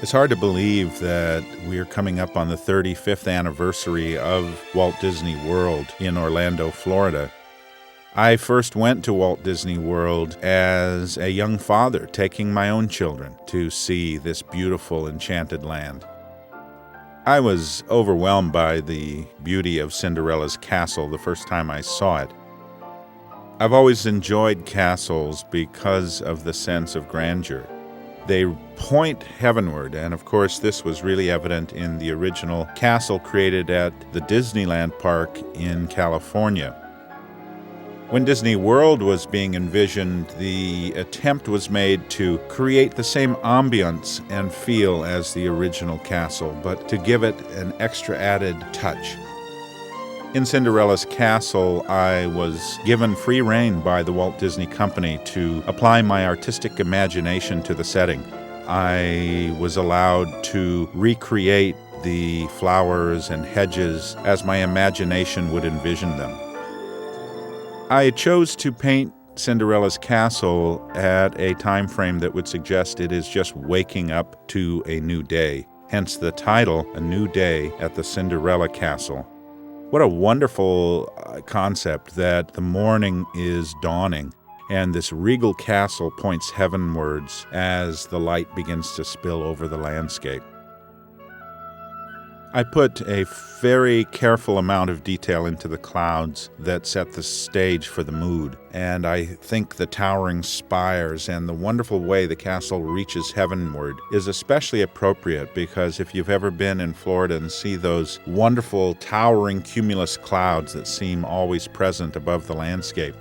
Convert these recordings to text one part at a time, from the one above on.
It's hard to believe that we're coming up on the 35th anniversary of Walt Disney World in Orlando, Florida. I first went to Walt Disney World as a young father, taking my own children to see this beautiful, enchanted land. I was overwhelmed by the beauty of Cinderella's castle the first time I saw it. I've always enjoyed castles because of the sense of grandeur. They point heavenward, and of course this was really evident in the original castle created at the Disneyland Park in California. When Disney World was being envisioned, the attempt was made to create the same ambience and feel as the original castle, but to give it an extra added touch. In Cinderella's castle, I was given free rein by the Walt Disney Company to apply my artistic imagination to the setting. I was allowed to recreate the flowers and hedges as my imagination would envision them. I chose to paint Cinderella's castle at a time frame that would suggest it is just waking up to a new day, hence the title, A New Day at the Cinderella Castle. What a wonderful concept that the morning is dawning and this regal castle points heavenwards as the light begins to spill over the landscape. I put a very careful amount of detail into the clouds that set the stage for the mood, and I think the towering spires and the wonderful way the castle reaches heavenward is especially appropriate because if you've ever been in Florida and see those wonderful towering cumulus clouds that seem always present above the landscape,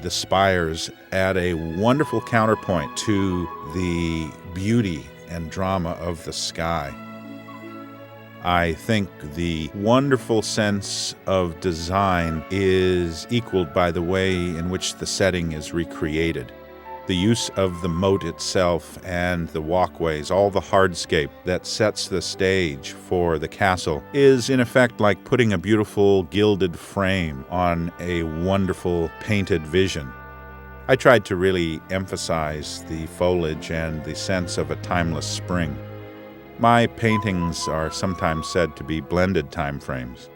the spires add a wonderful counterpoint to the beauty and drama of the sky. I think the wonderful sense of design is equaled by the way in which the setting is recreated. The use of the moat itself and the walkways, all the hardscape that sets the stage for the castle, is in effect like putting a beautiful gilded frame on a wonderful painted vision. I tried to really emphasize the foliage and the sense of a timeless spring. My paintings are sometimes said to be blended time frames.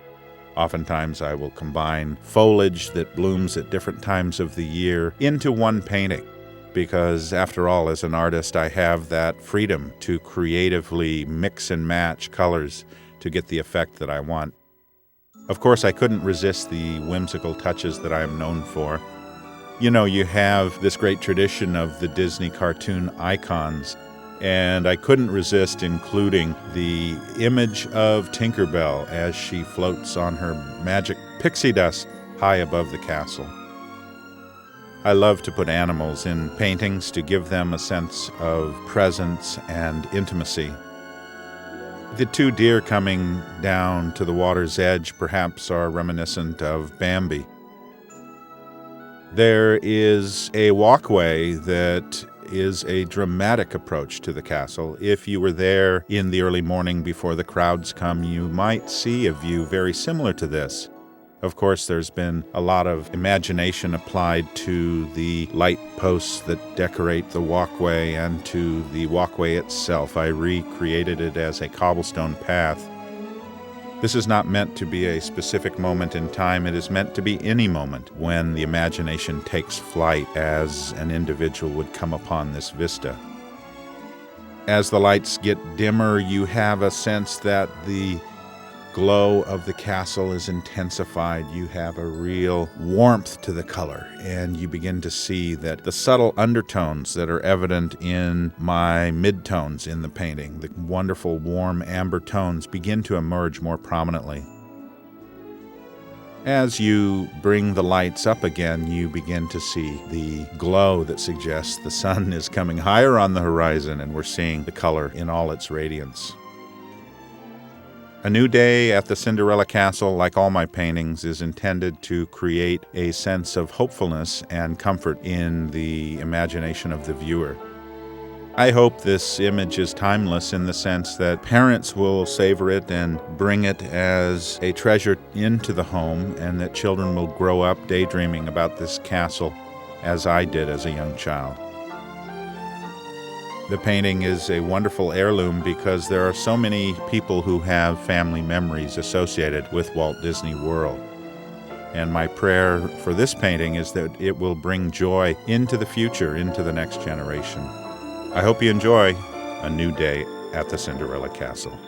Oftentimes I will combine foliage that blooms at different times of the year into one painting, because after all, as an artist, I have that freedom to creatively mix and match colors to get the effect that I want. Of course, I couldn't resist the whimsical touches that I am known for. You know, you have this great tradition of the Disney cartoon icons, and I couldn't resist including the image of Tinkerbell as she floats on her magic pixie dust high above the castle. I love to put animals in paintings to give them a sense of presence and intimacy. The two deer coming down to the water's edge perhaps are reminiscent of Bambi. There is a walkway that is a dramatic approach to the castle. If you were there in the early morning before the crowds come, you might see a view very similar to this. Of course, there's been a lot of imagination applied to the light posts that decorate the walkway and to the walkway itself. I recreated it as a cobblestone path. This is not meant to be a specific moment in time. It is meant to be any moment when the imagination takes flight as an individual would come upon this vista. As the lights get dimmer, you have a sense that the glow of the castle is intensified. You have a real warmth to the color, and you begin to see that the subtle undertones that are evident in my midtones in the painting, the wonderful warm amber tones, begin to emerge more prominently. As you bring the lights up again, you begin to see the glow that suggests the sun is coming higher on the horizon, and we're seeing the color in all its radiance. A New Day at the Cinderella Castle, like all my paintings, is intended to create a sense of hopefulness and comfort in the imagination of the viewer. I hope this image is timeless in the sense that parents will savor it and bring it as a treasure into the home, and that children will grow up daydreaming about this castle as I did as a young child. The painting is a wonderful heirloom because there are so many people who have family memories associated with Walt Disney World. And my prayer for this painting is that it will bring joy into the future, into the next generation. I hope you enjoy A New Day at the Cinderella Castle.